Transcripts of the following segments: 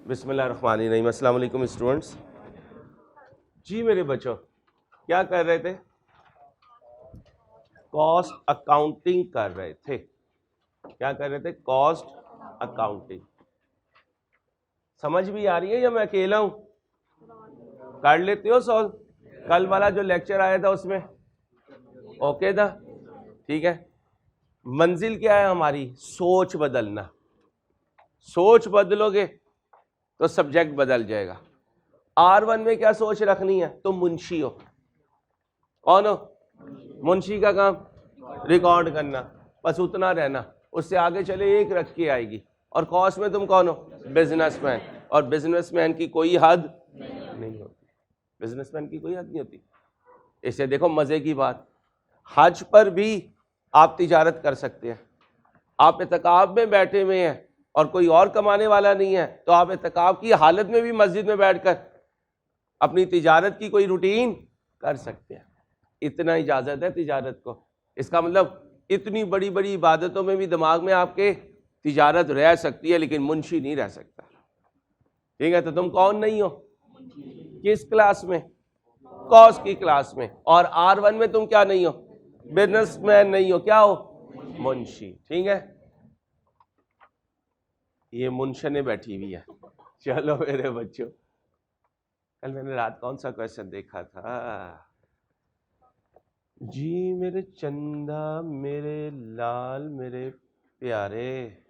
बिस्मिल्लाहिर्रहमानिर्रहीम। अस्सलाम वालेकुम स्टूडेंट्स। जी मेरे बच्चों, क्या कर रहे थे? कॉस्ट अकाउंटिंग कर रहे थे। क्या कर रहे थे? Cost accounting. समझ भी आ रही है या मैं अकेला हूं? कर लेते हो सॉल्व? कल वाला जो लेक्चर आया था उसमें ओके था? ठीक है। मंजिल क्या है हमारी? सोच बदलना। सोच बदलोगे तो सब्जेक्ट बदल जाएगा। R1 में क्या सोच रखनी है? तुम मुंशी हो। कौन हो? मुंशी का काम रिकॉर्ड करना, बस उतना रहना। उससे आगे चले एक रख के आएगी। और कॉस्ट में तुम कौन हो? बिजनेसमैन। और बिजनेसमैन की कोई हद नहीं होती। बिजनेसमैन की कोई हद नहीं होती। इसे देखो मजे की बात, हज पर भी आप तिजारत कर सकते हैं। आप इत्काफ में बैठे हुए हैं और कोई और कमाने वाला नहीं है, तो आप इत्काफ की हालत में भी मस्जिद में बैठकर अपनी तिजारत की कोई रूटीन कर सकते हैं। इतना इजाजत है तिजारत को। इसका मतलब इतनी बड़ी बड़ी इबादतों में भी दिमाग में आपके तिजारत रह सकती है, लेकिन मुंशी नहीं रह सकता। ठीक है, तो तुम कौन नहीं हो? किस क्लास में? कॉस्ट की क्लास में। और R1 में तुम क्या नहीं हो? बिजनेसमैन नहीं हो। क्या हो? मुंशी। ठीक है, ये मुंशने बैठी हुई है। चलो मेरे बच्चों, कल मैंने रात कौन सा क्वेश्चन देखा था? जी मेरे चंदा, मेरे लाल, मेरे प्यारे,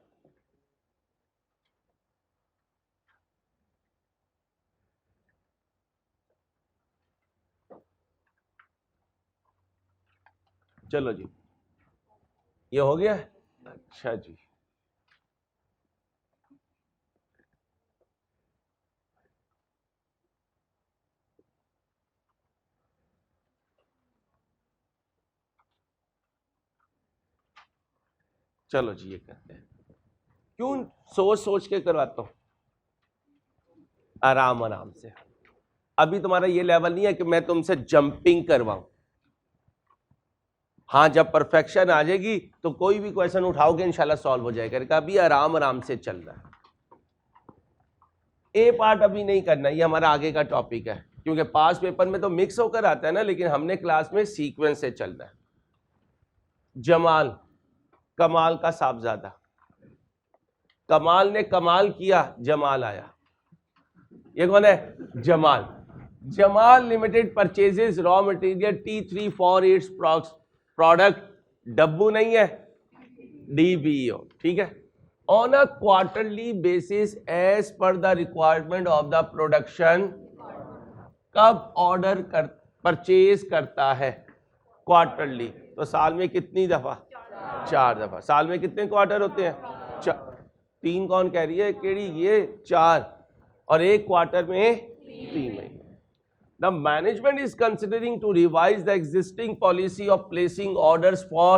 चलो जी, ये हो गया। अच्छा जी, चलो जी, ये करते हैं। क्यों सोच सोच के करवाता हूं? आराम आराम से। अभी तुम्हारा ये लेवल नहीं है कि मैं तुमसे जंपिंग करवाऊं। हाँ, जब परफेक्शन आ जाएगी तो कोई भी क्वेश्चन उठाओगे इंशाल्लाह सॉल्व हो जाएगा। अभी आराम आराम से चल रहा है। ए पार्ट अभी नहीं करना, ये हमारा आगे का टॉपिक है, क्योंकि पास पेपर में तो मिक्स होकर आता है ना, लेकिन हमने क्लास में सीक्वेंस से चलना है। जमाल, कमाल का साहबजादा। कमाल ने कमाल किया, जमाल आया। ये कौन है? Jamal. Jamal limited purchases raw material T3 for its product. डब्बू नहीं है, DBO। ठीक है। On a quarterly basis as per the requirement of the production. कब ऑर्डर कर परचेज करता है? क्वार्टरली। तो साल में कितनी दफा? 4 दफा। साल में कितने क्वार्टर होते हैं? 3। कौन कह रही है? केड़ी? ये 4। और एक क्वार्टर में 3 महीने। The management is considering to revise the existing policy of placing orders for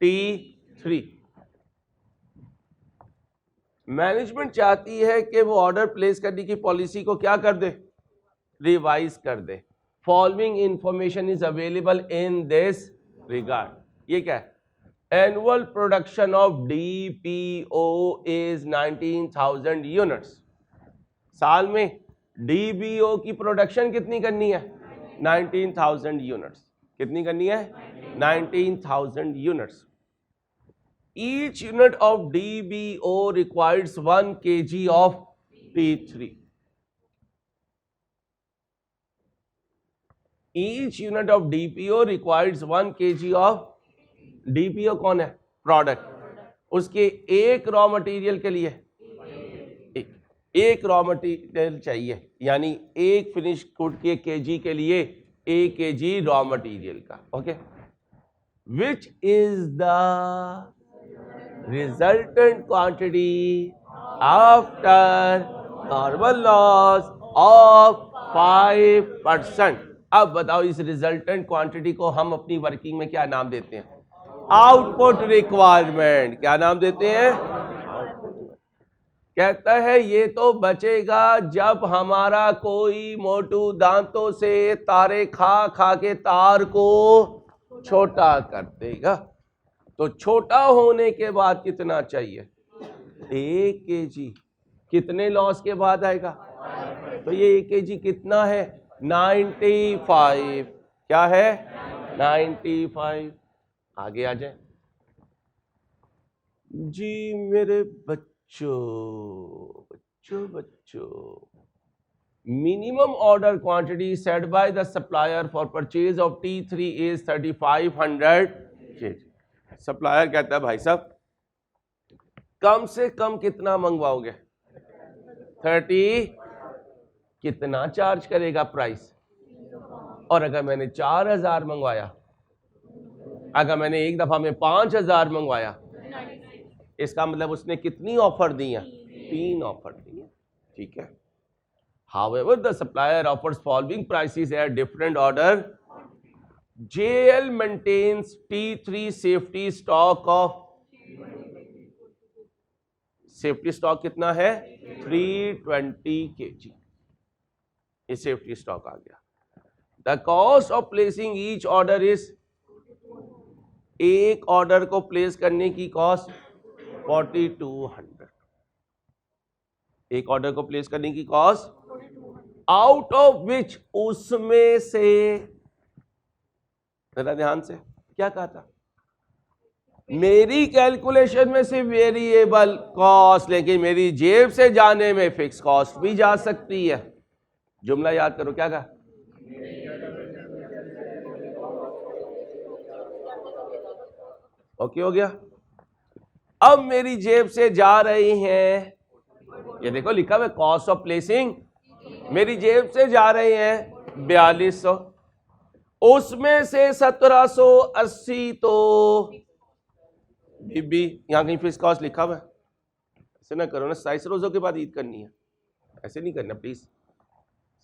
T3. Management चाहती है कि वो ऑर्डर प्लेस करने की पॉलिसी को क्या कर दे? रिवाइज कर दे। Following information is available in this regard. ये क्या है? Annual production of DPO is 19,000 units. साल में DBO की प्रोडक्शन कितनी करनी है? 19,000 यूनिट्स। कितनी करनी है? 19,000 units. Each unit of DBO requires 1 kg of T3. Each unit of DPO requires 1 kg of DPO कौन है? प्रोडक्ट। उसके एक रॉ मटेरियल के लिए एक रॉ मटेरियल चाहिए, यानी एक फिनिश गुड के केजी के लिए 1 kg रॉ मटेरियल का। Okay, which is the resultant quantity after normal loss of 5%। अब बताओ, इस रिजल्टेंट क्वांटिटी को हम अपनी वर्किंग में क्या नाम देते हैं? Output requirement. क्या नाम देते हैं? कहता है ये तो बचेगा जब हमारा कोई मोटू दांतों से तारे खा खा के तार को छोटा कर देगा। तो छोटा होने के बाद कितना चाहिए? 1 kg। कितने लॉस के बाद आएगा? तो ये 1 kg कितना है? 95। क्या है? 95। आगे आ जाए जी मेरे बच्चों। Minimum order quantity set by the supplier for purchase of T3 is 3500 kg। Supplier कहता है भाई साहब कम से कम कितना मंगवाओगे? 30। कितना चार्ज करेगा प्राइस? और अगर मैंने 4000 मंगवाया, अगर मैंने एक दफा में 5000 मंगवाया, इसका मतलब उसने कितनी ऑफर दी है? 3 ऑफर दी है। ठीक है। However, the supplier offers following prices at different order. JL maintains T3 safety stock of safety stock कितना है? 320 kg। ये सेफ्टी स्टॉक आ गया। The cost of placing each order is, एक ऑर्डर को प्लेस करने की कॉस्ट 4200। एक ऑर्डर को प्लेस करने की कॉस्ट, आउट ऑफ विच, उसमें से, जरा ध्यान से क्या कहा था? मेरी कैलकुलेशन में से वेरिएबल कॉस्ट, लेकिन मेरी जेब से जाने में फिक्स कॉस्ट भी जा सकती है। जुमला याद करो, क्या कहा? ओके हो गया। अब मेरी जेब से जा रही हैं, ये देखो लिखा हुआ कॉस्ट ऑफ प्लेसिंग, मेरी जेब से जा रहे हैं 4200, उसमें से 1780 तो बीबी, यहां कहीं फिक्स कॉस्ट लिखा हुआ है? ऐसे ना करो ना, 27 रोजों के बाद ईद करनी है, ऐसे नहीं करना प्लीज।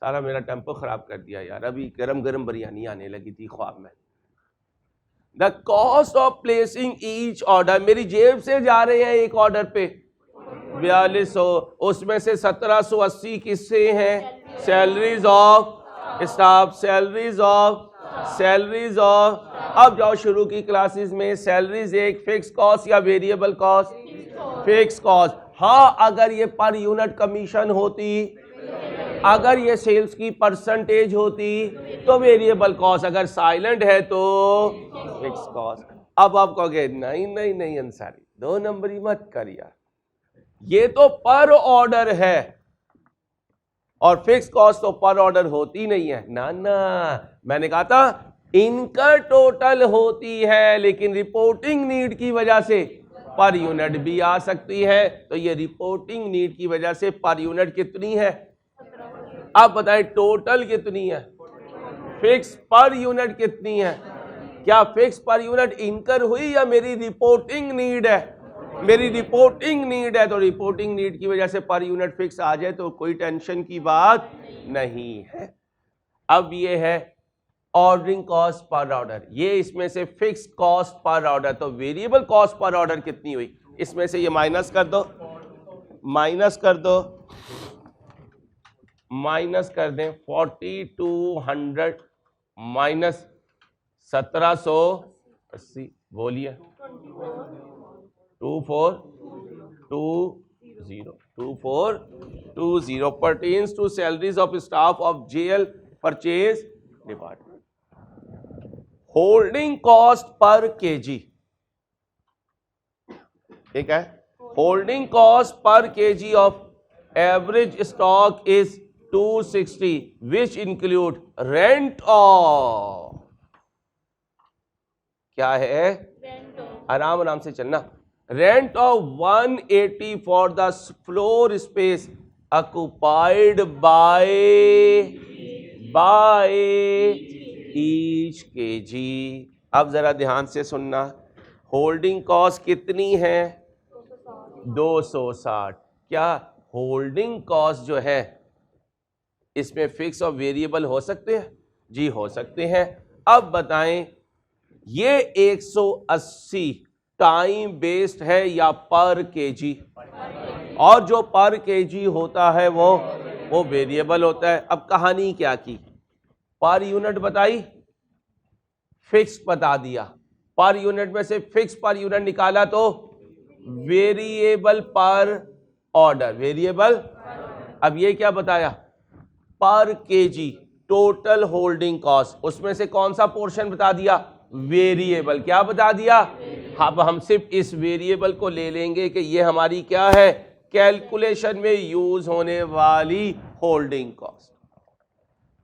सारा मेरा टेम्पो खराब कर दिया यार। अभी गरम गरम बिरयानी आने लगी थी ख्वाब में। The cost of placing each order, मेरी जेब से जा रहे हैं एक ऑर्डर पे 4200, उसमें से 1780 किससे हैं? Salaries of staff, salaries of. अब जाओ शुरू की क्लासेस में, सैलरीज एक फिक्स कॉस्ट या वेरिएबल कॉस्ट? Fix cost. हाँ, अगर ये पर यूनिट कमीशन होती, अगर ये सेल्स की परसेंटेज होती तो वेरिएबल कॉस्ट, अगर साइलेंट है तो फिक्स कॉस्ट। अब आप कहोगे नहीं अंसारी, 2 नंबरी मत कर यार, ये तो पर ऑर्डर है और फिक्स कॉस्ट तो पर ऑर्डर होती नहीं है ना। मैंने कहा था इनका टोटल होती है, लेकिन रिपोर्टिंग नीड की वजह से पर यूनिट भी आ सकती है। तो ये रिपोर्टिंग नीड की वजह से पर यूनिट कितनी है? आप बताएं टोटल कितनी है? फिक्स पर यूनिट कितनी है? क्या फिक्स पर यूनिट इनकर हुई या मेरी रिपोर्टिंग नीड है? मेरी रिपोर्टिंग नीड है, तो रिपोर्टिंग नीड की वजह से पर यूनिट फिक्स आ जाए तो कोई टेंशन की बात नहीं है। अब ये है ऑर्डरिंग कॉस्ट पर ऑर्डर, ये इसमें से फिक्स कॉस्ट पर ऑर्डर, तो वेरिएबल कॉस्ट पर ऑर्डर कितनी हुई? इसमें से ये माइनस कर दो, माइनस कर दें 4200 माइनस 1780, बोलिए 2420 pertains to salaries of staff of JL purchase department. Holding cost per KG, ठीक है, holding cost per KG of average stock is 260 which include rent of, क्या है? आराम से चलना। Rent of 180 for the floor space occupied by each KG. अब जरा ध्यान से सुनना, होल्डिंग कॉस्ट कितनी है? 260। क्या होल्डिंग कॉस्ट जो है इसमें फिक्स और वेरिएबल हो सकते हैं? जी हो सकते हैं। अब बताएं ये 180 टाइम बेस्ड है या पर केजी? और जो पर केजी होता है वो वेरिएबल होता है। अब कहानी क्या की, पर यूनिट बताई, फिक्स बता दिया, पर यूनिट में से फिक्स पर यूनिट निकाला तो वेरिएबल पर ऑर्डर, वेरिएबल। अब ये क्या बताया, पर केजी टोटल होल्डिंग कॉस्ट, उसमें से कौन सा पोर्शन बता दिया, वेरिएबल। क्या बता दिया, अब हम सिर्फ इस वेरिएबल को ले लेंगे कि ये हमारी क्या है, कैलकुलेशन में यूज होने वाली होल्डिंग कॉस्ट।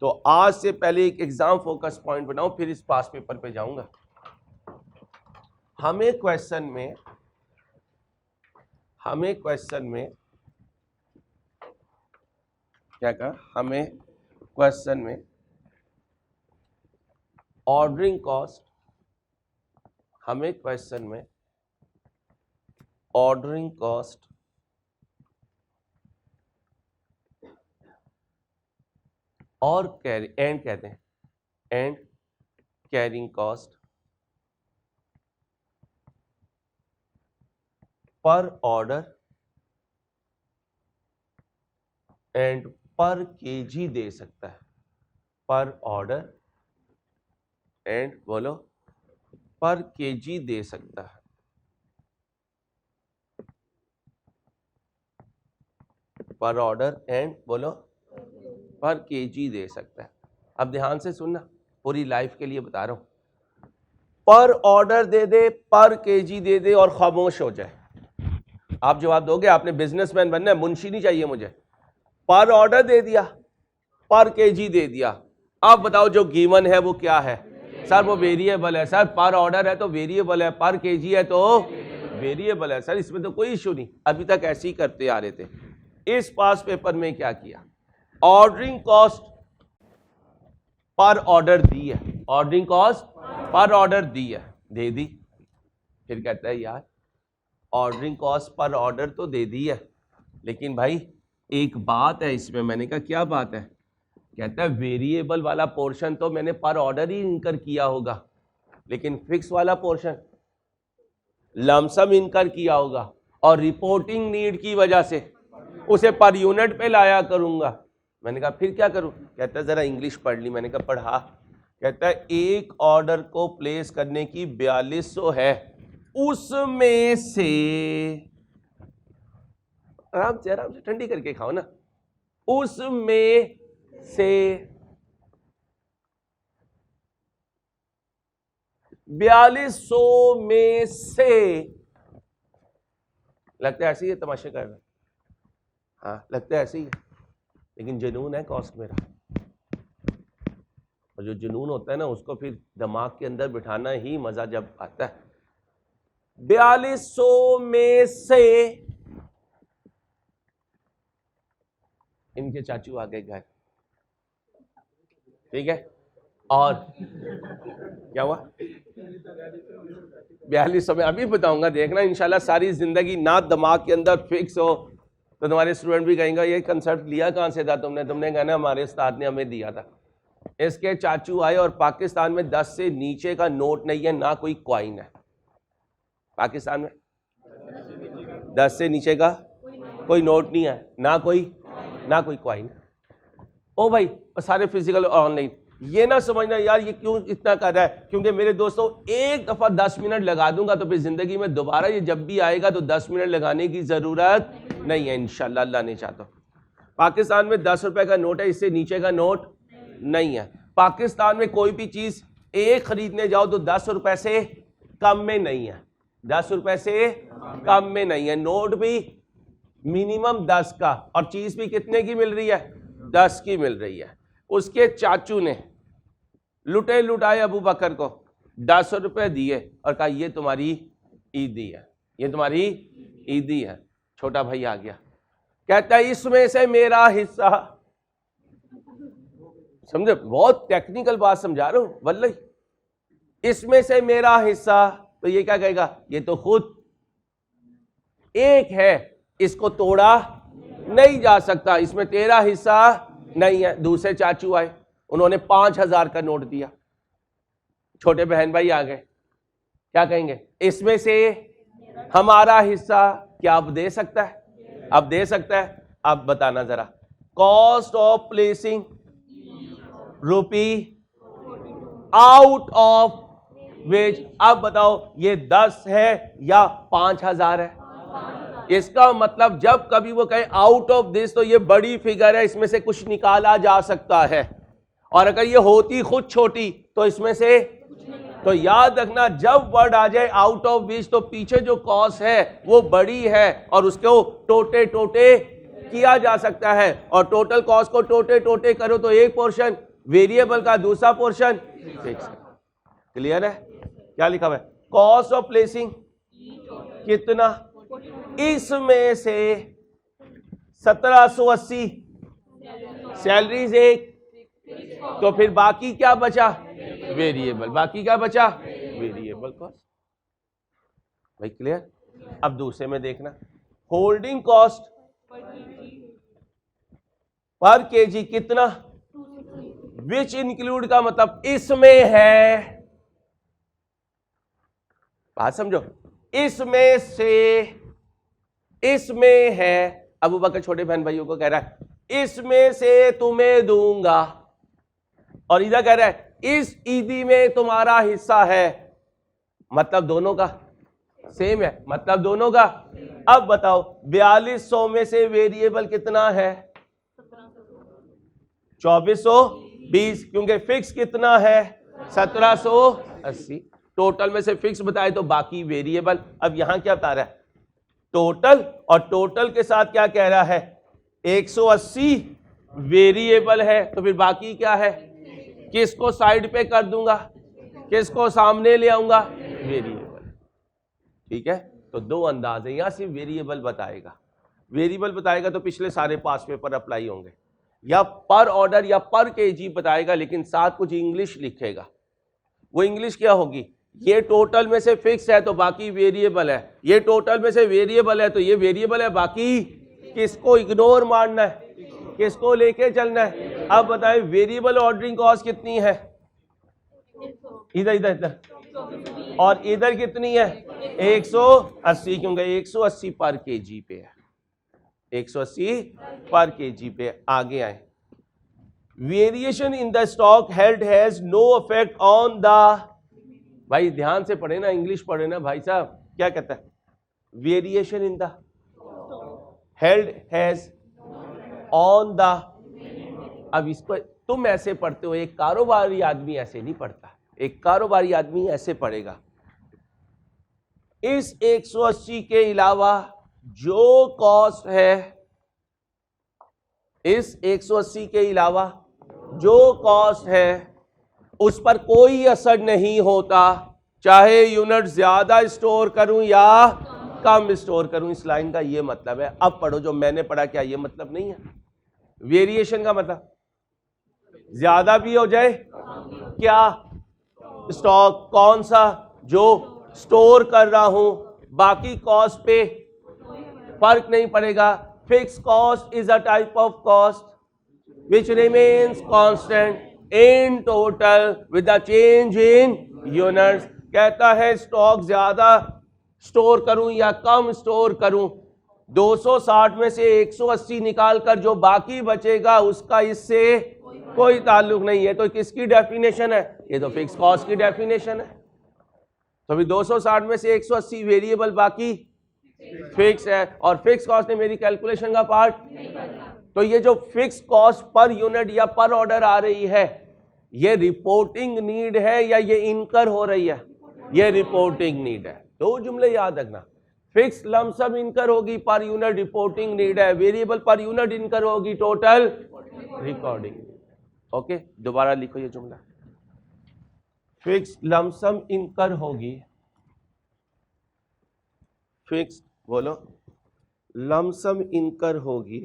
तो आज से पहले एक एग्जाम फोकस पॉइंट बनाओ, फिर इस पास पेपर पे जाऊंगा। हमें क्वेश्चन में क्या कहा, हमें क्वेश्चन में ऑर्डरिंग कॉस्ट, हमें क्वेश्चन में ऑर्डरिंग कॉस्ट और कैरी एंड कहते हैं, and carrying cost per order and पर केजी दे सकता है, पर ऑर्डर एंड बोलो पर केजी दे सकता है। पर ऑर्डर एंड बोलो पर केजी दे सकता है। अब ध्यान से सुनना, पूरी लाइफ के लिए बता रहा हूं। पर ऑर्डर दे दे, पर केजी दे दे और खामोश हो जाए, आप जवाब दोगे? आपने बिजनेसमैन बनना है, मुंशी नहीं चाहिए मुझे। पर ऑर्डर दे दिया, पर केजी दे दिया, अब बताओ जो गिवन है वो क्या है? सर वो वेरिएबल है। सर पर ऑर्डर है तो वेरिएबल है, पर केजी है तो वेरिएबल है। सर इसमें तो कोई इशू नहीं, अभी तक ऐसे ही करते आ रहे थे। इस पास पेपर में क्या किया, ऑर्डरिंग कॉस्ट पर ऑर्डर दी है, ऑर्डरिंग कॉस्ट पर ऑर्डर दी है, दे दी। फिर कहता है यार ऑर्डरिंग कॉस्ट पर ऑर्डर तो दे दी है, लेकिन भाई एक बात है इसमें। मैंने कहा क्या बात है? कहता है वेरिएबल वाला पोर्शन तो मैंने पर ऑर्डर ही इनकर किया होगा, लेकिन फिक्स वाला पोर्शन लमसम इनकर किया होगा, और रिपोर्टिंग नीड की वजह से उसे पर यूनिट पे लाया करूंगा। मैंने कहा फिर क्या करूं? कहता है जरा इंग्लिश पढ़ ली। मैंने कहा पढ़ा। कहता है एक ऑर्डर को प्लेस करने की 4200 है, उसमें से आराम से ठंडी करके खाओ ना, उसमें से 4200 में से, लगता है ऐसे ही है, तमाशे कर रहे हैं। हाँ लगता है ऐसे ही है, लेकिन जुनून है कॉस्ट मेरा, और जो जुनून होता है ना उसको फिर दिमाग के अंदर बिठाना ही मजा जब आता है। 4200 में से इनके चाचू आ गए घर, ठीक है, और क्या हुआ? 4200 में अभी बताऊंगा, देखना इंशाल्लाह। सारी जिंदगी ना दिमाग के अंदर फिक्स हो तो तुम्हारे स्टूडेंट भी कहेंगे ये कंसेप्ट लिया कहां से था तुमने कहना हमारे उस्ताद ने हमें दिया था। इसके चाचू आए और पाकिस्तान में 10 से नीचे का नोट नहीं है, ना कोई कॉइन है। पाकिस्तान में 10 से नीचे का कोई नोट नहीं है, ना कोई कॉइन। ओ भाई सारे फिजिकल और ऑनलाइन। ये ना समझना यार ये क्यों इतना कर रहा है, क्योंकि मेरे दोस्तों एक दफा 10 मिनट लगा दूंगा तो फिर जिंदगी में दोबारा ये जब भी आएगा तो 10 मिनट लगाने की जरूरत नहीं है, इंशाल्लाह। अल्लाह नहीं चाहता। पाकिस्तान में 10 रुपए का नोट है, इससे नीचे का नोट नहीं है। पाकिस्तान में कोई भी चीज एक खरीदने जाओ तो 10 रुपए से कम में नहीं है, 10 रुपए से कम में नहीं है। नोट भी मिनिमम 10 का, और चीज भी कितने की मिल रही है? 10 की मिल रही है। उसके चाचू ने लुटाए अबू बकर को 10 रुपए दिए और कहा ये तुम्हारी ईदी है, ये तुम्हारी ईदी है। छोटा भाई आ गया, कहता है इसमें से मेरा हिस्सा। समझे? बहुत टेक्निकल बात समझा रहा हूं वल्लही। इसमें से मेरा हिस्सा, तो ये क्या कहेगा? ये तो खुद एक है, इसको तोड़ा नहीं जा सकता, इसमें तेरा हिस्सा नहीं है। दूसरे चाचू आए, उन्होंने 5000 का नोट दिया। छोटे बहन भाई आ गए, क्या कहेंगे? इसमें से हमारा हिस्सा। क्या अब दे सकता है? अब दे सकता है। अब बताना जरा, cost of placing rupee out of ways. अब बताओ ये 10 है या 5000 है? इसका मतलब जब कभी वो कहे आउट ऑफ दिस, तो ये बड़ी फिगर है, इसमें से कुछ निकाला जा सकता है, और अगर ये होती खुद छोटी तो इसमें से, तो याद रखना जब वर्ड आ जाए आउट ऑफ विच, तो पीछे जो कॉस्ट है वो बड़ी है और उसको टोटे टोटे किया जा सकता है, और टोटल कॉस्ट को टोटे टोटे करो तो एक पोर्शन वेरिएबल का, दूसरा पोर्शन फिक्स। क्लियर है? क्या लिखा हुआ है? कॉस्ट ऑफ प्लेसिंग कितना, इसमें से 1780 सैलरीज एक, तो फिर बाकी क्या बचा? वेरिएबल। बाकी क्या बचा? Variable cost. भाई क्लियर? अब दूसरे में देखना, होल्डिंग कॉस्ट पर केजी कितना, विच इंक्लूड का मतलब इसमें है, बात समझो, इसमें से, इसमें है। अबू बकर छोटे बहन भाइयों को कह रहा है इसमें से तुम्हें दूंगा, और इधर कह रहा है इस ईदी में तुम्हारा हिस्सा है, मतलब दोनों का सेम है, मतलब दोनों का। अब बताओ 4200 में से वेरिएबल कितना है? 2420, क्योंकि फिक्स कितना है? 1780। टोटल में से फिक्स बताए तो बाकी वेरिएबल। अब यहां क्या बता रहा है? टोटल, और टोटल के साथ क्या कह रहा है? 180 वेरिएबल है, तो फिर बाकी क्या है? किसको साइड पे कर दूंगा, किसको सामने ले आऊंगा? वेरिएबल। ठीक है, तो दो अंदाज है, यहां सिर्फ वेरिएबल बताएगा, वेरिएबल बताएगा तो पिछले सारे पास पेपर अप्लाई होंगे, या पर ऑर्डर या पर केजी बताएगा, लेकिन साथ कुछ इंग्लिश लिखेगा। वो इंग्लिश क्या होगी? ये टोटल में से फिक्स है तो बाकी वेरिएबल है, ये टोटल में से वेरिएबल है तो ये वेरिएबल है, बाकी किसको इग्नोर मारना है, किसको लेके चलना है? अब बताएं वेरिएबल ऑर्डरिंग कॉस्ट कितनी है? इधर इधर इधर, और इधर कितनी है? 180, क्योंकि 180 पर केजी पे है, 180 पर केजी पे। आगे आए, variation in the stock held has no effect on the, भाई ध्यान से पढ़े ना, इंग्लिश पढ़े ना भाई साहब। क्या कहता है? Variation in the held has on the. अब इसको तुम ऐसे पढ़ते हो, एक कारोबारी आदमी ऐसे नहीं पढ़ता, एक कारोबारी आदमी ऐसे पढ़ेगा, इस 180 के अलावा जो कॉस्ट है, इस 180 के अलावा जो कॉस्ट है उस पर कोई असर नहीं होता, चाहे यूनिट ज्यादा स्टोर करूं या कम स्टोर करूं। इस लाइन का ये मतलब है। अब पढ़ो जो मैंने पढ़ा, क्या ये मतलब नहीं है? वेरिएशन का मतलब ज्यादा भी हो जाए, क्या स्टॉक कौन सा जो स्टोर कर रहा हूं, बाकी कॉस्ट पे फर्क नहीं पड़ेगा। Fix cost is a type of cost which remains constant in total with the change in units। कहता है स्टॉक ज्यादा स्टोर करूं या कम स्टोर करूं, 260 में से 180 निकालकर जो बाकी बचेगा उसका इससे कोई ताल्लुक नहीं है। तो किसकी डेफिनेशन है? ये तो फिक्स कॉस्ट की डेफिनेशन है। तो अभी 260 में से 180 वेरिएबल, बाकी फिक्स है, और फिक्स कॉस्ट ने मेरी कैलकुलेशन का पार्ट। तो ये जो फिक्स कॉस्ट पर यूनिट या पर ऑर्डर आ रही है, ये रिपोर्टिंग नीड है या ये इनकर हो रही है? ये रिपोर्टिंग नीड है। दो जुमले याद रखना, फिक्स लमसम इनकर होगी, पर यूनिट रिपोर्टिंग नीड है। वेरिएबल पर यूनिट इनकर होगी, टोटल रिकॉर्डिंग। ओके, दोबारा लिखो ये जुमला, फिक्स लमसम इनकर होगी, फिक्स बोलो, लमसम इनकर होगी,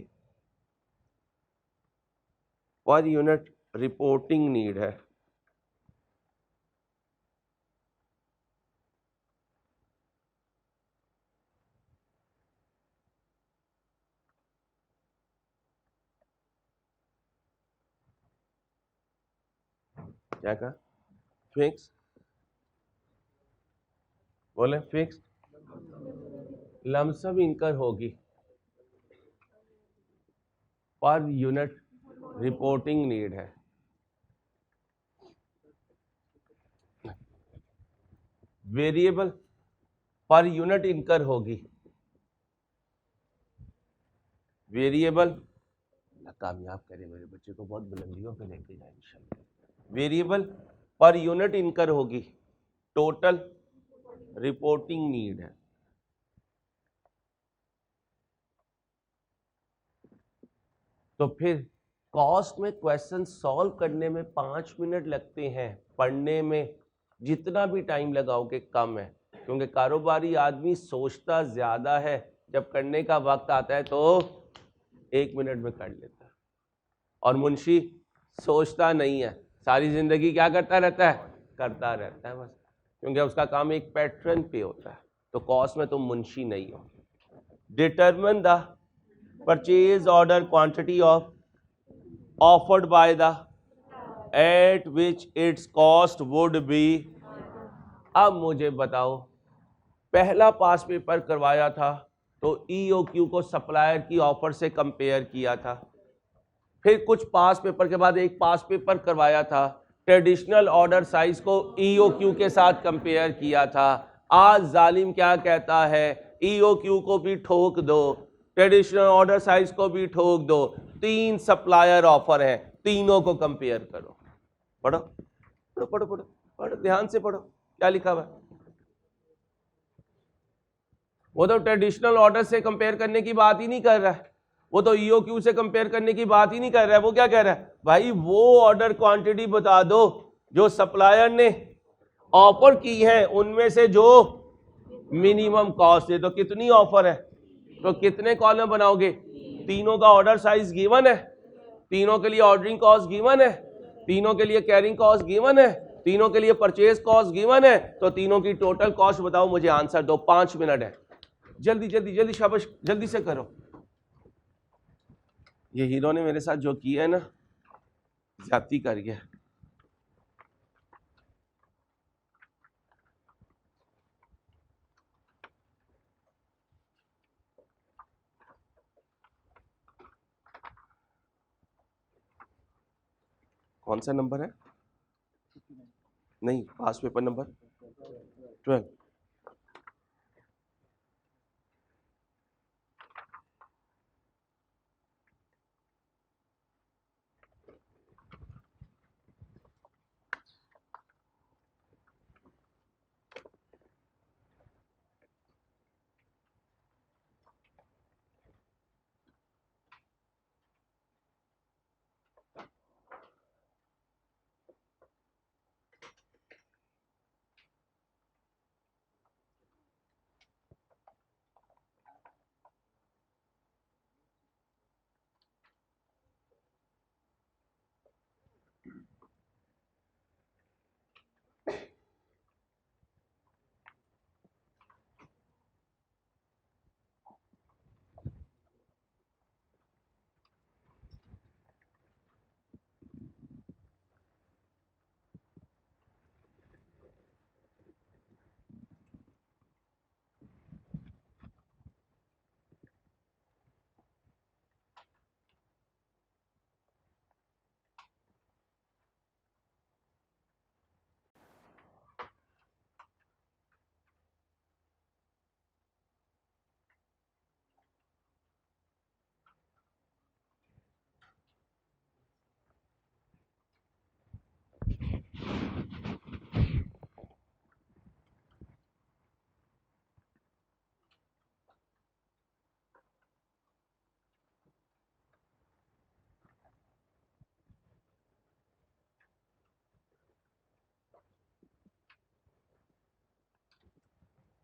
पर यूनिट रिपोर्टिंग नीड है। क्या कहा? फिक्स बोले, फिक्स लमसम इनकर होगी, पर यूनिट रिपोर्टिंग नीड है। वेरिएबल पर यूनिट इनकर होगी, वेरिएबल, कामयाब करे मेरे बच्चे को, बहुत बुलंदियों पे लेके जाए इंशाल्लाह। वेरिएबल पर यूनिट इनकर होगी, टोटल रिपोर्टिंग नीड है। तो फिर कॉस्ट में क्वेश्चन सॉल्व करने में 5 मिनट लगते हैं, पढ़ने में जितना भी टाइम लगाओगे कम है, क्योंकि कारोबारी आदमी सोचता ज्यादा है, जब करने का वक्त आता है तो 1 मिनट में कर लेता है, और मुंशी सोचता नहीं है, सारी जिंदगी क्या करता रहता है, करता रहता है बस, क्योंकि उसका काम एक पैटर्न पे होता है। तो कॉस्ट में तुम मुंशी नहीं हो। Determine the purchase order quantity of offered by the eight which it's cost would be. अब मुझे बताओ, पहला पास पेपर करवाया था तो EOQ को सप्लायर की ऑफर से कंपेयर किया था, फिर कुछ पास पेपर के बाद एक पास पेपर करवाया था, ट्रेडिशनल ऑर्डर साइज को EOQ के साथ कंपेयर किया था। आज जालिम क्या कहता है, EOQ को भी ठोक दो, ट्रेडिशनल ऑर्डर साइज को भी ठोक दो, 3 सप्लायर ऑफर है, तीनों को कंपेयर करो। पढ़ो पढ़ो पढ़ो पढ़ो पढ़ो, ध्यान से पढ़ो क्या लिखा हुआ है। वो तो ट्रेडिशनल ऑर्डर से कंपेयर करने की बात ही नहीं कर रहा है, वो तो EOQ से कंपेयर करने की बात ही नहीं कर रहा है। वो क्या कह रहा है, भाई वो ऑर्डर क्वांटिटी बता दो जो सप्लायर ने ऑफर की है, उनमें से जो मिनिमम कॉस्ट है। तो कितनी ऑफर है, तो कितने कॉलम बनाओगे, तीनों का ऑर्डर साइज गिवन है, तीनों के लिए ऑर्डरिंग कॉस्ट गिवन है, तीनों के लिए कैरिंग कॉस्ट गिवन है, तीनों के लिए परचेज कॉस्ट गिवन है, तो तीनों की टोटल कॉस्ट बताओ, मुझे आंसर दो। 5 मिनट है, जल्दी जल्दी जल्दी, शाबाश जल्दी से करो। ये हीरो ने मेरे साथ जो किया है ना, ज्यादती कर गया। कौन सा नंबर है, नहीं पास पेपर नंबर 12।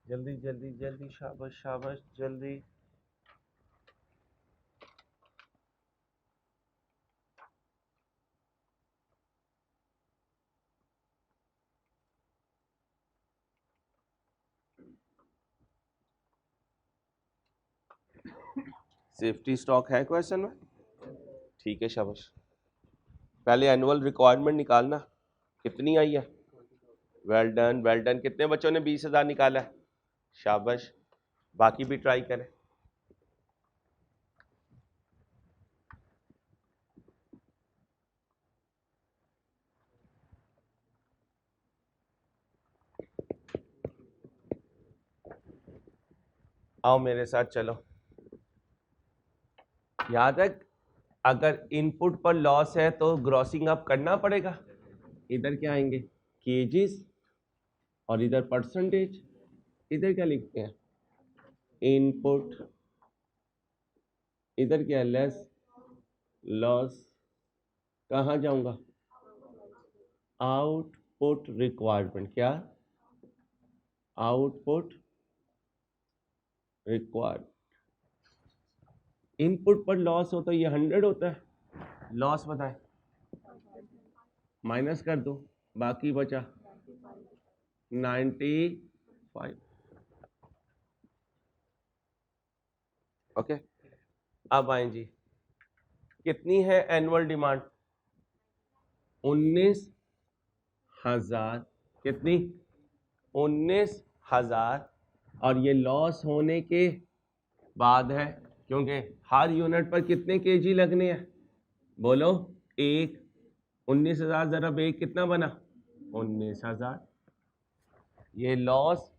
जल्दी जल्दी जल्दी, शाबाश शाबाश जल्दी। सेफ्टी स्टॉक है क्वेश्चन में, ठीक है शाबाश। पहले एनुअल रिक्वायरमेंट निकालना, कितनी आई है, वेल डन वेल डन। कितने बच्चों ने 20,000 निकाला है, शाबाश। बाकी भी ट्राई करें। आओ मेरे साथ चलो। यहाँ तक अगर इनपुट पर लॉस है तो ग्रॉसिंग अप करना पड़ेगा। इधर क्या आएंगे केजीज और इधर परसेंटेज। इधर क्या लिखते हैं इनपुट, इधर क्या लेस लॉस। कहाँ जाऊंगा आउटपुट रिक्वायरमेंट, क्या आउटपुट रिक्वायर्ड। इनपुट पर लॉस हो तो ये 100 होता है, लॉस बताएं माइनस कर दो, बाकी बचा 95। ओके अब आए जी, कितनी है एनुअल डिमांड 19,000। कितनी 19,000 और ये लॉस होने के बाद है, क्योंकि हर यूनिट पर कितने केजी लगने हैं बोलो एक। 19,000 ज़रा एक कितना बना 19,000। ये लॉस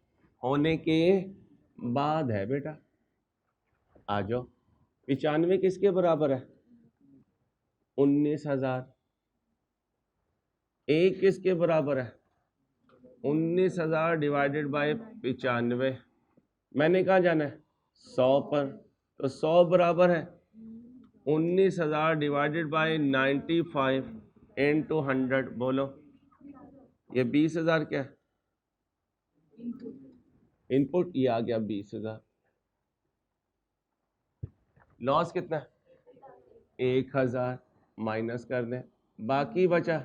होने के बाद है बेटा। आ जाओ 95 किसके बराबर है 19,000। एक किसके बराबर है 19,000 डिवाइडेड बाय 95। मैंने कहा जाना है 100 पर, तो 100 बराबर है 19,000 डिवाइडेड बाय 95 इनटू 100। बोलो ये 20,000 क्या है इनपुट, ये आ गया 20,000। लॉस कितना है 1,000 माइनस कर दें, बाकी बचा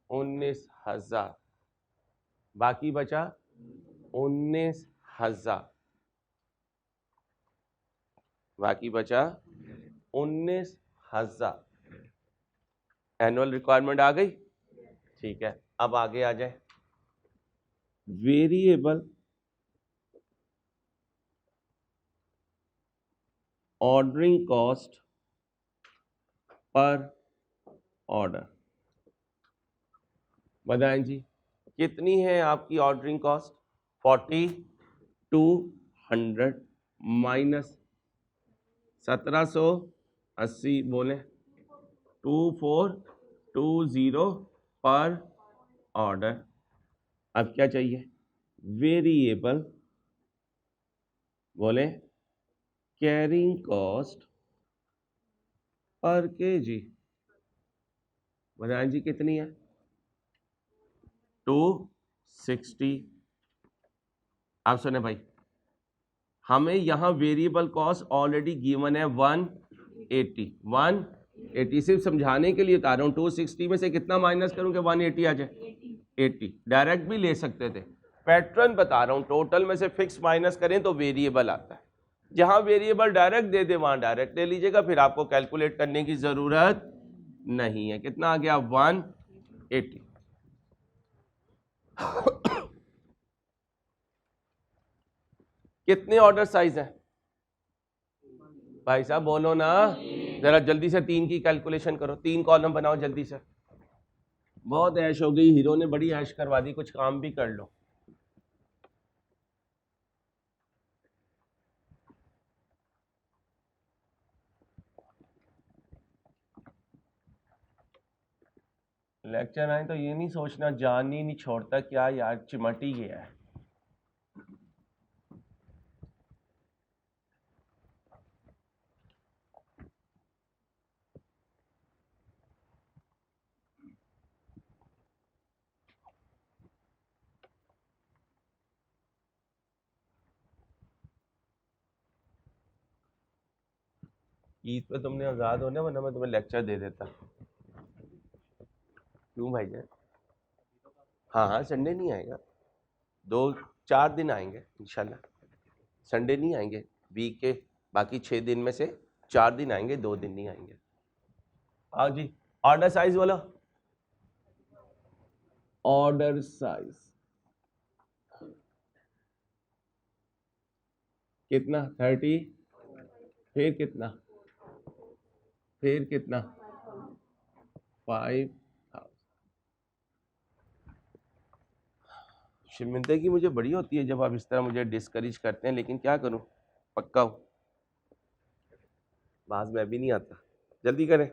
19,000। बाकी बचा 19,000। बाकी बचा 19,000। एनुअल रिक्वायरमेंट आ गई। ठीक है अब आगे आ जाए variable ordering cost per order. बताएं जी कितनी है आपकी ऑर्डरिंग कॉस्ट 4200 माइनस 1780 बोले 2420 पर ऑर्डर। अब क्या चाहिए वेरिएबल बोले कैरिंग कॉस्ट पर केजी। बताएं जी कितनी है 260। आप सुने भाई हमें यहाँ वेरिएबल कॉस्ट ऑलरेडी गिवन है 180 सिर्फ समझाने के लिए बता रहा हूँ। 260 में से कितना माइनस करूँ कि 180 आ जाए 80। डायरेक्ट भी ले सकते थे, पैटर्न बता रहा हूँ। टोटल में से फिक्स माइनस करें तो वेरिएबल आता है। जहाँ वेरिएबल डायरेक्ट दे दे वहाँ डायरेक्ट ले लीजिएगा, फिर आपको कैलकुलेट करने की ज़रूरत नहीं है। कितना आ गया 180। कितने ऑर्डर साइज हैं भाई साहब बोलो ना, जरा जल्दी से 3 की कैलकुलेशन करो। 3 कॉलम बनाओ जल्दी से। बहुत ऐश हो गई, हीरो ने बड़ी ऐश करवा दी, कुछ काम भी कर लो। लेक्चर आए तो ये नहीं सोचना जान ही नहीं छोड़ता क्या यार चिमट ही गया है। ईद पे तुमने आज़ाद होने, वरना मैं तुम्हें लेक्चर दे देता। क्यों भाई जान? हाँ हाँ संडे नहीं आएगा, 2-4 दिन आएंगे इंशाल्लाह। संडे नहीं आएंगे, वीक के बाकी 6 दिन में से 4 दिन आएंगे, 2 दिन नहीं आएंगे। हाँ जी ऑर्डर साइज बोलो। ऑर्डर साइज कितना 30, फिर कितना 5। शर्मिंदगी मुझे बड़ी होती है जब आप इस तरह मुझे डिस्करेज करते हैं, लेकिन क्या करूं, पक्का हूं। बाज में भी नहीं आता, जल्दी करें।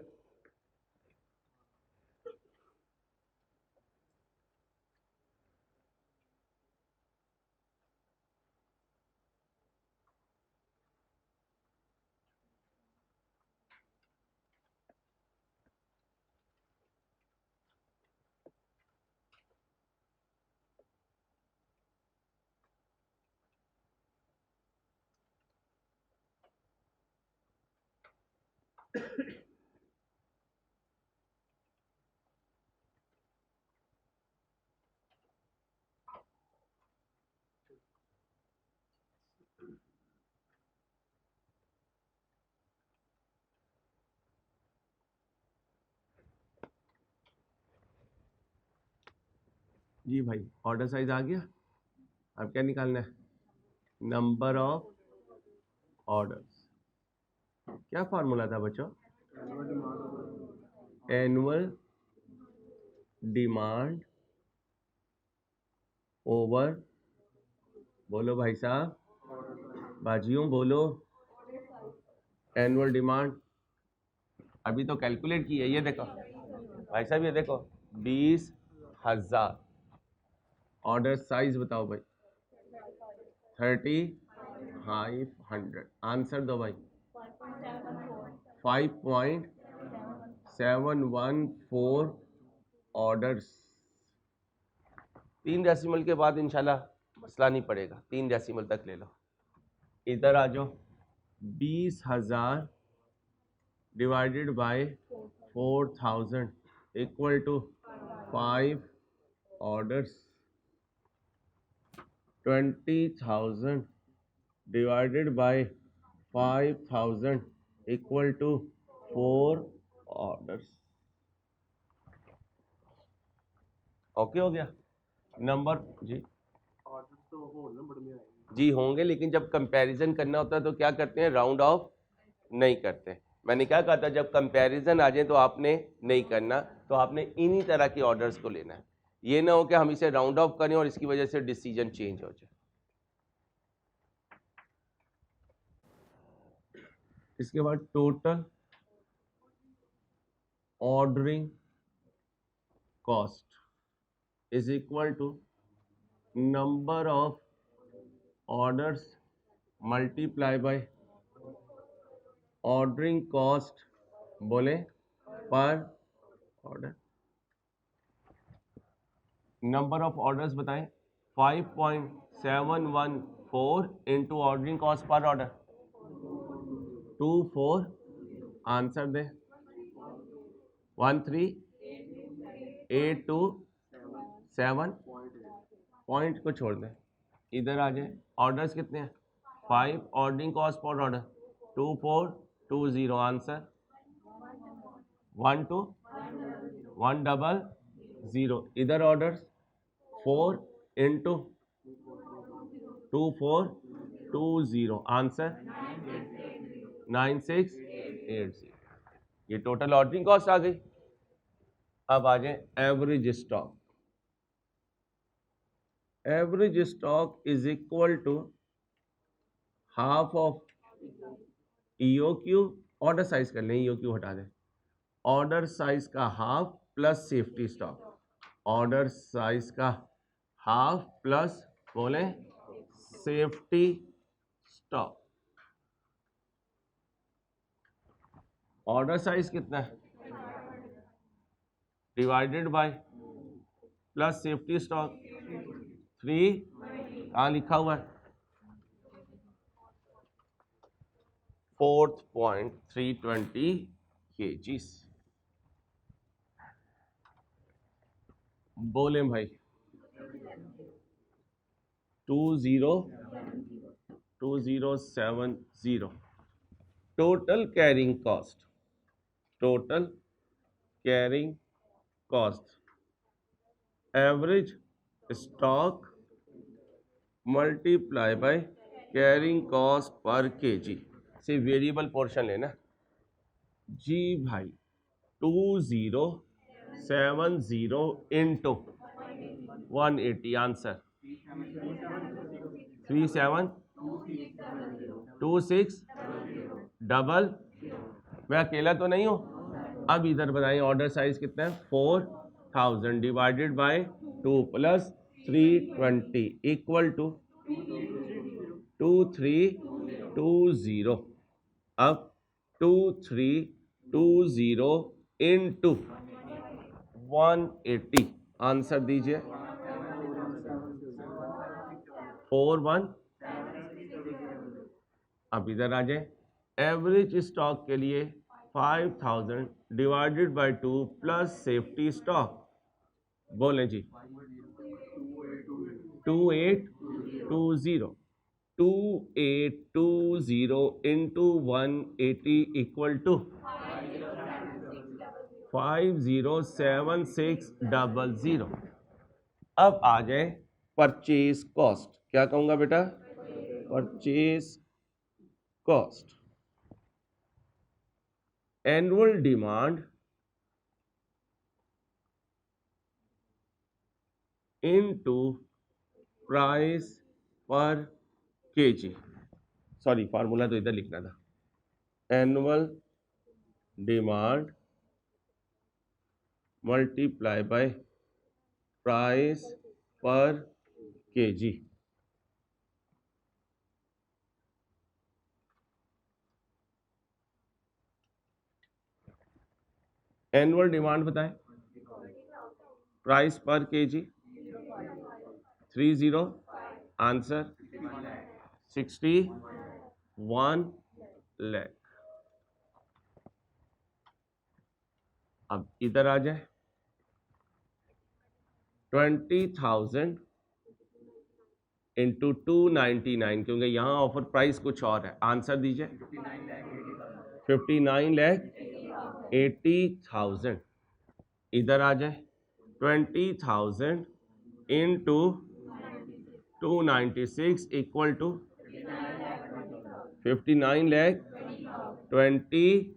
जी भाई, ऑर्डर साइज आ गया। अब क्या निकालना है? Number of orders. क्या फॉर्मूला था बच्चों? एनुअल डिमांड ओवर, बोलो भाई साहब, बाजियों बोलो, एनुअल डिमांड। अभी तो कैलकुलेट की है, ये देखो भाई साहब, ये देखो 20,000। ऑर्डर साइज बताओ भाई, 3500। आंसर दो भाई, 5.714 ऑर्डर्स। 3 डेसिमल के बाद इंशाल्लाह मसला नहीं पड़ेगा, 3 डेसिमल तक ले लो। इधर आ जाओ, 20,000 divided by 4,000 equal to 5 orders. 20,000 divided by 5,000 equal to 4 orders. Okay हो गया। नंबर जी, ऑर्डर तो हो नंबर में आएंगे जी, होंगे, लेकिन जब कंपैरिजन करना होता है तो क्या करते हैं? राउंड ऑफ नहीं करते। मैंने क्या कहा था, जब कंपैरिजन आ जाए तो आपने नहीं करना, तो आपने इन्हीं तरह के ऑर्डर्स को लेना है। ये ना हो कि हम इसे राउंड ऑफ करें और इसकी वजह से डिसीजन चेंज हो जाए। इसके बाद total ordering cost is equal to number of orders multiply by ordering cost, बोले per order. Number of orders बताएं, 5.714 into ordering cost per order 24। Answer दे 13,827। पॉइंट को छोड़ दें, इधर आ जाए। ऑर्डर्स कितने हैं? 5, ordering cost per order 2420। Answer 12,100। इधर ऑर्डर्स 4 इंटू 2420। आंसर 9680। ये टोटल ऑर्डरिंग कॉस्ट आ गई। अब आ जाए average stock. Average stock is equal to half of EOQ. Order size कर लें, ईओक्यू हटा दें। ऑर्डर साइज का half plus safety stock. Order size का हाफ प्लस, बोले, सेफ्टी स्टॉक। ऑर्डर साइज कितना है? Divided by plus safety stock 3। कहाँ लिखा हुआ है? 4.320 kgs। बोले भाई 2070। Total carrying cost, total carrying cost, average stock multiply by carrying cost per KG से वेरिएबल पोर्शन लेना जी भाई। 2070 इंटू 180। आंसर 372600। मैं अकेला तो नहीं हूं। अब इधर बताइए ऑर्डर साइज कितना है, 4000 divided by 2 plus 320 equal to 2320। अब 2320 इंटू 180, आंसर दीजिए। 41। अब इधर आ जाए, एवरेज स्टॉक के लिए 5000 divided by 2 plus safety stock, बोले जी 2820। 2820 इंटू 180 इक्वल टू 507600। अब आ जाए परचेज कॉस्ट, क्या कहूंगा बेटा, purchase cost. Annual demand into price पर केजी, सॉरी फार्मूला तो इधर लिखना था, annual demand multiply by price पर केजी। एनुअल डिमांड बताएं, प्राइस पर केजी 30, आंसर 61 लाख। अब इधर आ जाए, 20,000 इंटू 299, क्योंकि यहां ऑफर प्राइस कुछ और है, आंसर दीजिए 59,80,000। इधर आ जाए, 20,000 इंटू 296 इक्वल टू 59,20।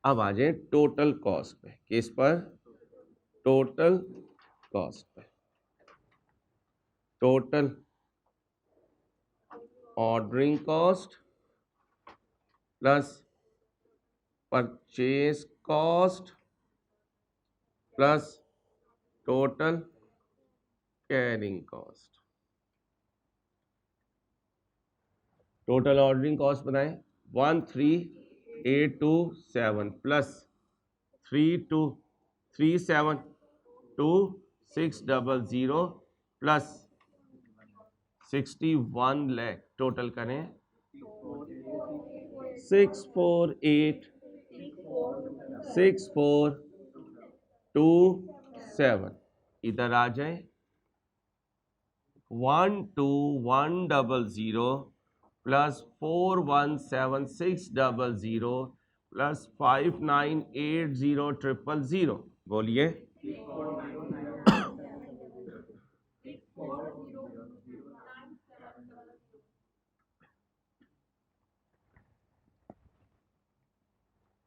अब आ जाए टोटल कॉस्ट पे, किस पर, टोटल कॉस्ट पे। Total ordering cost plus purchase cost plus total carrying cost. Total ordering cost बताएं, 13,827 प्लस 3,237,2600 प्लस 61 लाख, टोटल करें 648,6427। इधर आ जाए, 12,100 प्लस 417600 प्लस 5980,000, बोलिए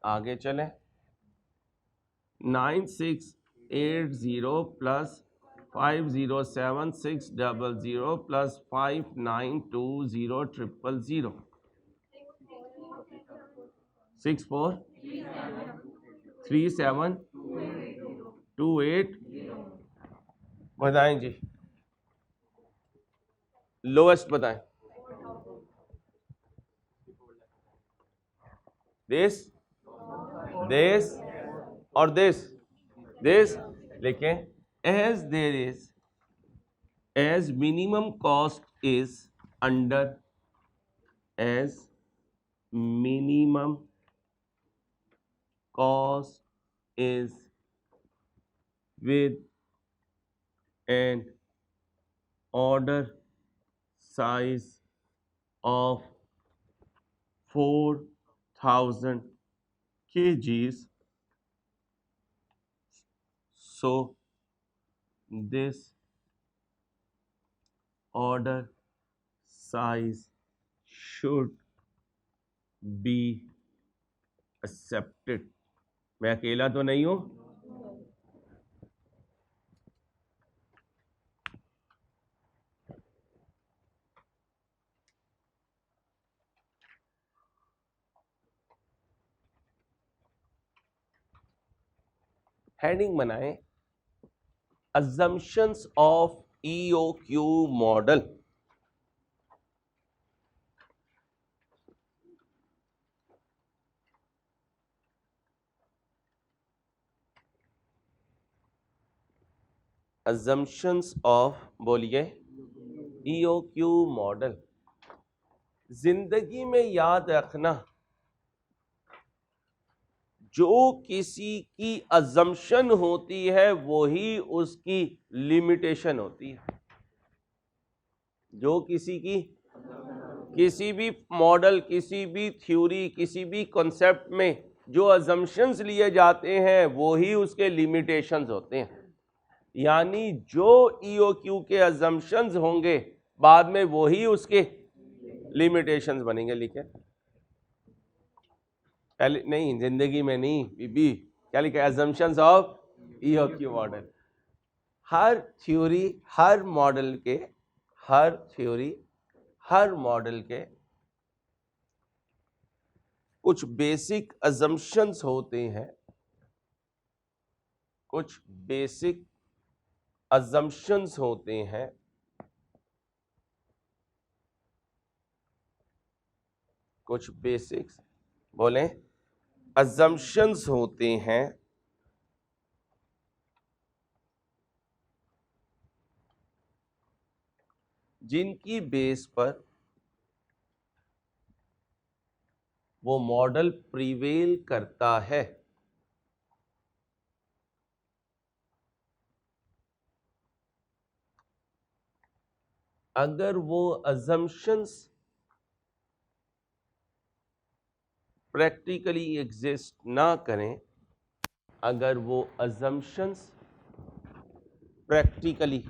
आगे चले। 9680 प्लस 507600 प्लस 5920,000, 643728। बताएं जी, लोएस्ट बताएं, दिस दिस और दिस लिखें, as there is, as minimum cost is under, as minimum cost is with an order size of 4,000 kgs, so this order size should be accepted। मैं अकेला तो नहीं हूं। हेडिंग बनाएं, assumptions of EOQ model। assumptions of, बोलिए, EOQ model. जिंदगी में याद रखना, जो किसी की अजम्पशन होती है वही उसकी लिमिटेशन होती है। जो किसी की, किसी भी मॉडल, किसी भी थ्योरी, किसी भी कॉन्सेप्ट में जो अजम्पशंस लिए जाते हैं वही उसके लिमिटेशंस होते हैं। यानी जो EOQ के अजम्पशंस होंगे बाद में वही उसके लिमिटेशंस बनेंगे। लिखे पहले नहीं, जिंदगी में नहीं बीबी, क्या लिखा है? Assumptions of EOQ model. Her theory, her model के, हर थ्योरी, हर मॉडल के कुछ बेसिक अजम्पशंस होते हैं, कुछ बेसिक अजम्पशंस होते हैं, कुछ बेसिक्स, बोलें, अजम्पशंस होते हैं जिनकी बेस पर वो मॉडल प्रिवेल करता है। अगर वो अजम्पशंस प्रैक्टिकली एग्जिस्ट ना करें, अगर वो अजम्पशंस प्रैक्टिकली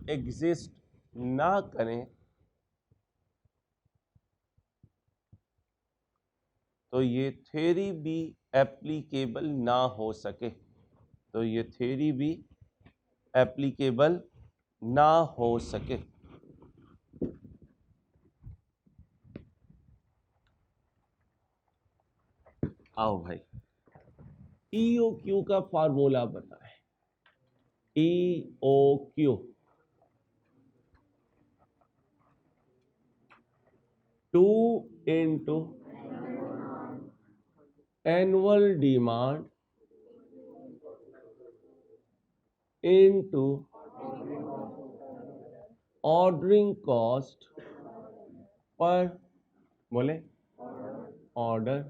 एग्जिस्ट ना करें तो ये थ्योरी भी एप्लीकेबल ना हो सके, तो ये थ्योरी भी एप्लीकेबल ना हो सके। आओ भाई, EOQ का फार्मूला बताएं। EOQ 2 into annual demand into ordering cost पर, बोले, order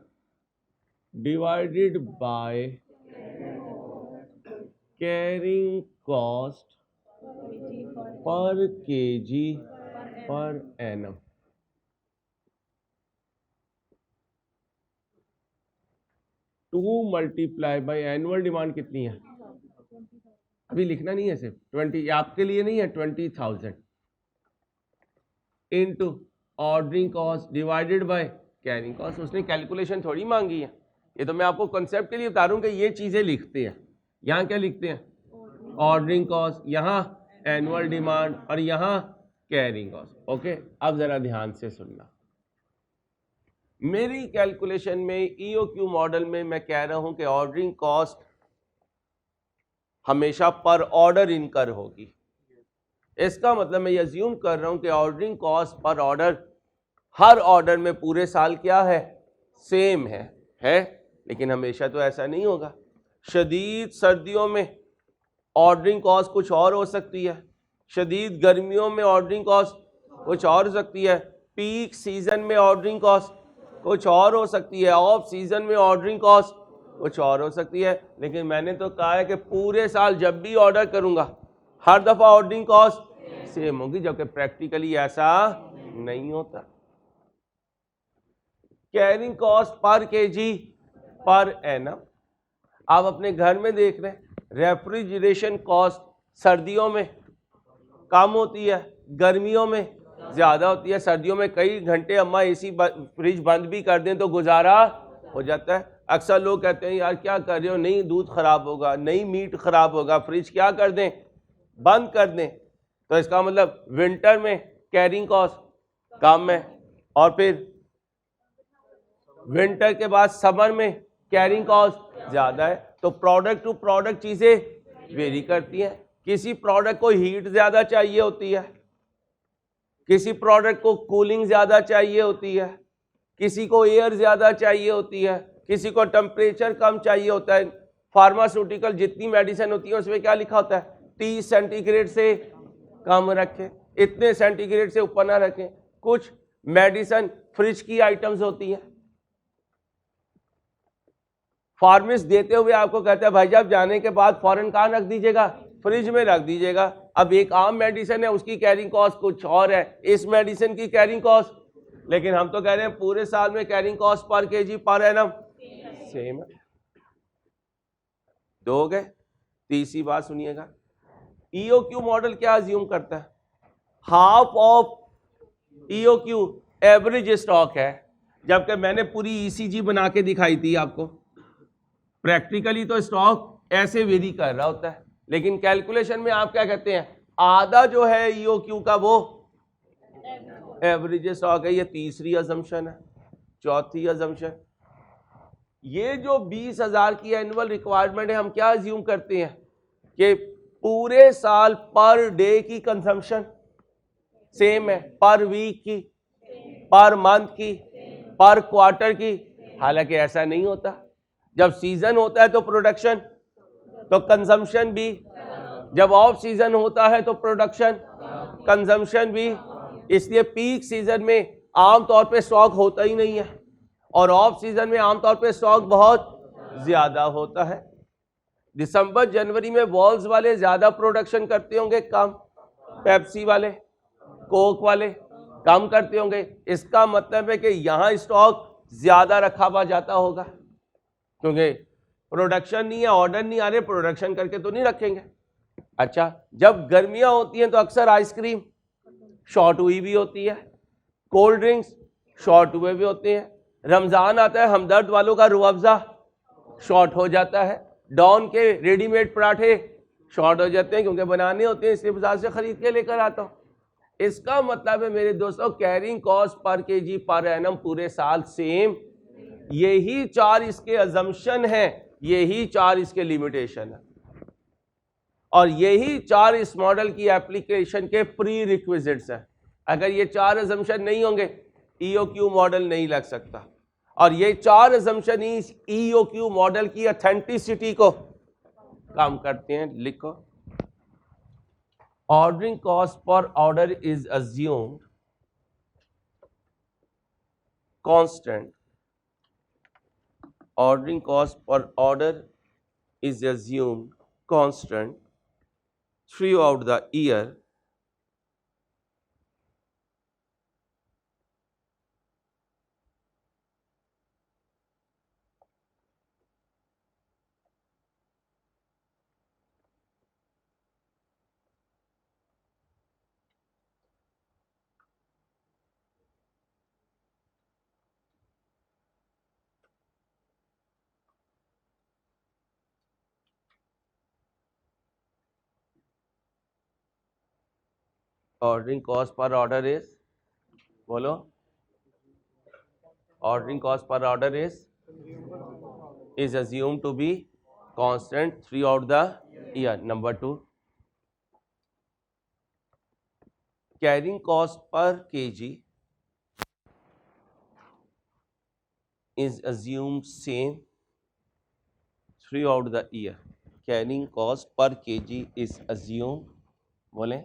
divided by carrying cost per kg per annum। To multiply by annual demand कितनी है, अभी लिखना नहीं है, सिर्फ 20, आपके लिए नहीं है, 20,000 into ordering cost divided by carrying cost. उसने कैलकुलेशन थोड़ी मांगी है, ये तो मैं आपको कॉन्सेप्ट के लिए बता रहा हूं कि ये चीजें लिखते हैं। यहाँ क्या लिखते हैं? ऑर्डरिंग कॉस्ट, यहाँ एनुअल डिमांड और यहाँ कैरिंग कॉस्ट। ओके, अब जरा ध्यान से सुनना। मेरी कैलकुलेशन में EOQ मॉडल में मैं कह रहा हूं कि ऑर्डरिंग कॉस्ट हमेशा पर ऑर्डर इनकर होगी। इसका मतलब मैं ये अज्यूम कर रहा हूं कि ऑर्डरिंग कॉस्ट पर ऑर्डर हर ऑर्डर में पूरे साल क्या है? सेम है। लेकिन हमेशा तो ऐसा नहीं होगा। शदीद सर्दियों में ऑर्डरिंग कॉस्ट कुछ और हो सकती है, शदीद गर्मियों में ऑर्डरिंग कॉस्ट कुछ और हो सकती है, पीक सीजन में ऑर्डरिंग कॉस्ट कुछ और हो सकती है, ऑफ सीजन में ऑर्डरिंग कॉस्ट कुछ और हो सकती है। लेकिन मैंने तो कहा है कि पूरे साल जब भी ऑर्डर करूंगा हर दफा ऑर्डरिंग कॉस्ट सेम होगी, जबकि प्रैक्टिकली ऐसा नहीं होता। Carrying cost per KG per annum. आप अपने घर में देख रहे हैं, रेफ्रिजरेशन कॉस्ट सर्दियों में कम होती है, गर्मियों में ज्यादा होती है। सर्दियों में कई घंटे अम्मा एसी फ्रिज बंद भी कर दें तो गुजारा हो जाता है। अक्सर लोग कहते हैं यार क्या कर रहे हो, नहीं दूध खराब होगा, नहीं मीट खराब होगा, फ्रिज क्या कर दें, बंद कर दें। तो इसका मतलब विंटर में कैरिंग कॉस्ट कम है, और फिर विंटर के बाद समर में कैरिंग कॉस्ट ज्यादा है। तो प्रोडक्ट टू प्रोडक्ट चीजें वेरी करती हैं। किसी प्रोडक्ट को हीट ज्यादा चाहिए होती है, किसी प्रोडक्ट को कूलिंग ज्यादा चाहिए होती है, किसी को एयर ज्यादा चाहिए होती है, किसी को टेम्परेचर कम चाहिए होता है। फार्मास्यूटिकल जितनी मेडिसिन होती है उसमें क्या लिखा होता है, 30 सेंटीग्रेड से कम रखें, इतने सेंटीग्रेड से ऊपर ना रखें। कुछ मेडिसिन फ्रिज की आइटम्स होती हैं, फार्मेसिस्ट देते हुए आपको कहता है भाई साहब जाने के बाद फौरन कहाँ रख दीजिएगा, फ्रिज में रख दीजिएगा। अब एक आम मेडिसिन है उसकी कैरिंग कॉस्ट कुछ और है, इस मेडिसिन की कैरिंग कॉस्ट, लेकिन हम तो कह रहे हैं पूरे साल में carrying cost per KG per annum same है। दोगे? तीसरी बात सुनिएगा, ईओक्यू मॉडल क्या अज्यूम करता है, half of EOQ average stock है, जबकि मैंने पूरी ईसीजी बना के दिखाई थी आपको। प्रैक्टिकली तो स्टॉक ऐसे वेरी कर रहा होता है, लेकिन कैलकुलेशन में आप क्या कहते हैं, आधा जो है ईओक्यू का वो एवरेज स्टॉक है। ये तीसरी अजम्पशन है। चौथी अजम्पशन, ये जो 20,000 की एनुअल रिक्वायरमेंट है, हम क्या अज्यूम करते हैं कि पूरे साल पर डे की कंजम्पशन सेम है, पर वीक की, पर मंथ की, पर क्वार्टर की। हालांकि ऐसा नहीं होता। जब सीजन होता है तो प्रोडक्शन, तो कंजम्पशन भी, जब ऑफ सीजन होता है तो प्रोडक्शन कंजम्पशन भी। इसलिए पीक सीजन में आमतौर पे स्टॉक होता ही नहीं है, और ऑफ सीजन में आमतौर पे स्टॉक बहुत ज्यादा होता है। दिसंबर जनवरी में वॉल्स वाले ज्यादा प्रोडक्शन करते होंगे, कम पेप्सी वाले, कोक वाले कम करते होंगे। इसका मतलब है कि यहां स्टॉक ज्यादा रखा हुआ जाता होगा, क्योंकि प्रोडक्शन नहीं है, ऑर्डर नहीं आ रहे, प्रोडक्शन करके तो नहीं रखेंगे। अच्छा, जब गर्मियां होती हैं तो अक्सर आइसक्रीम शॉर्ट हुई भी होती है, कोल्ड ड्रिंक्स शॉर्ट हुए भी होते हैं। रमजान आता है, हमदर्द वालों का रूह अफ़ज़ा शॉर्ट हो जाता है, डॉन के रेडीमेड पराठे शॉर्ट हो जाते हैं, क्योंकि बनाने होते हैं, इसलिए बाजार से खरीद के लेकर आता हूं। इसका मतलब है मेरे दोस्तों, carrying cost per KG per annum पूरे साल सेम। यही चार इसके अजम्पशन है, यही चार इसके लिमिटेशन है, और यही चार इस मॉडल की एप्लीकेशन के प्री रिक्विजिट्स हैं। अगर ये चार अजम्पशन नहीं होंगे, ईओक्यू मॉडल नहीं लग सकता। और ये चार अजम्पशन ही ईओक्यू मॉडल की ऑथेंटिसिटी को काम करते हैं। लिखो, ordering cost per order is assumed constant, ordering cost per order is assumed constant throughout the year ordering cost per order is, बोलो, ordering cost per order is assumed to be constant throughout the year. Number 2, carrying cost per kg is assumed same throughout the year. Carrying cost per kg is assumed, बोले,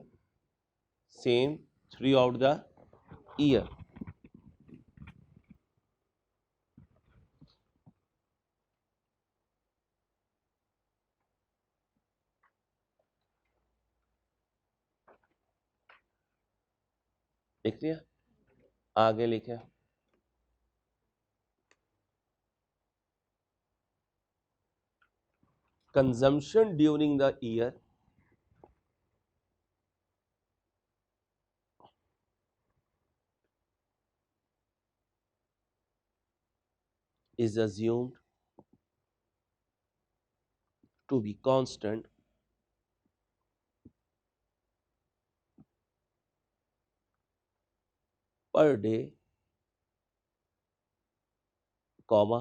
same throughout the year. लिख लिया? आगे लिखे, consumption during the year is assumed to be constant per day, comma,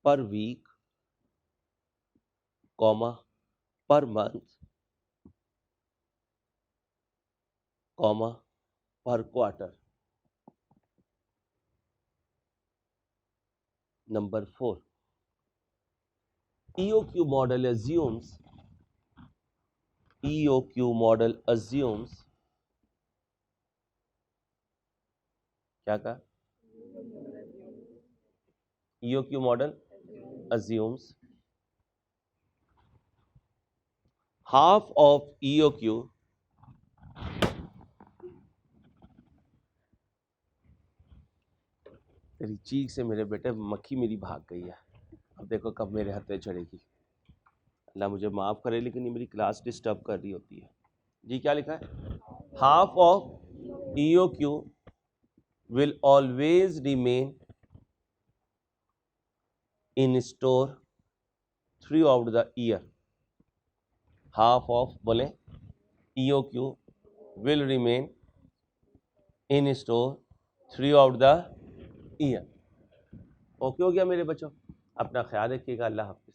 per week, comma per month, comma per quarter. Number 4, EOQ model assumes क्या कहा? EOQ model assumes half of EOQ तेरी चीख से मेरे बेटे मक्खी मेरी भाग गई है। अब देखो कब मेरे हाथ पे चढ़ेगी। अल्लाह मुझे माफ़ करे, लेकिन ये मेरी क्लास डिस्टर्ब कर रही होती है। जी क्या लिखा है? Half of EOQ will always remain in store throughout the year. Half of बोले EOQ will remain in store throughout the year. Okay हो गया मेरे बच्चों? अपना ख्याल रखिएगा। अल्लाह हाफ़िज़।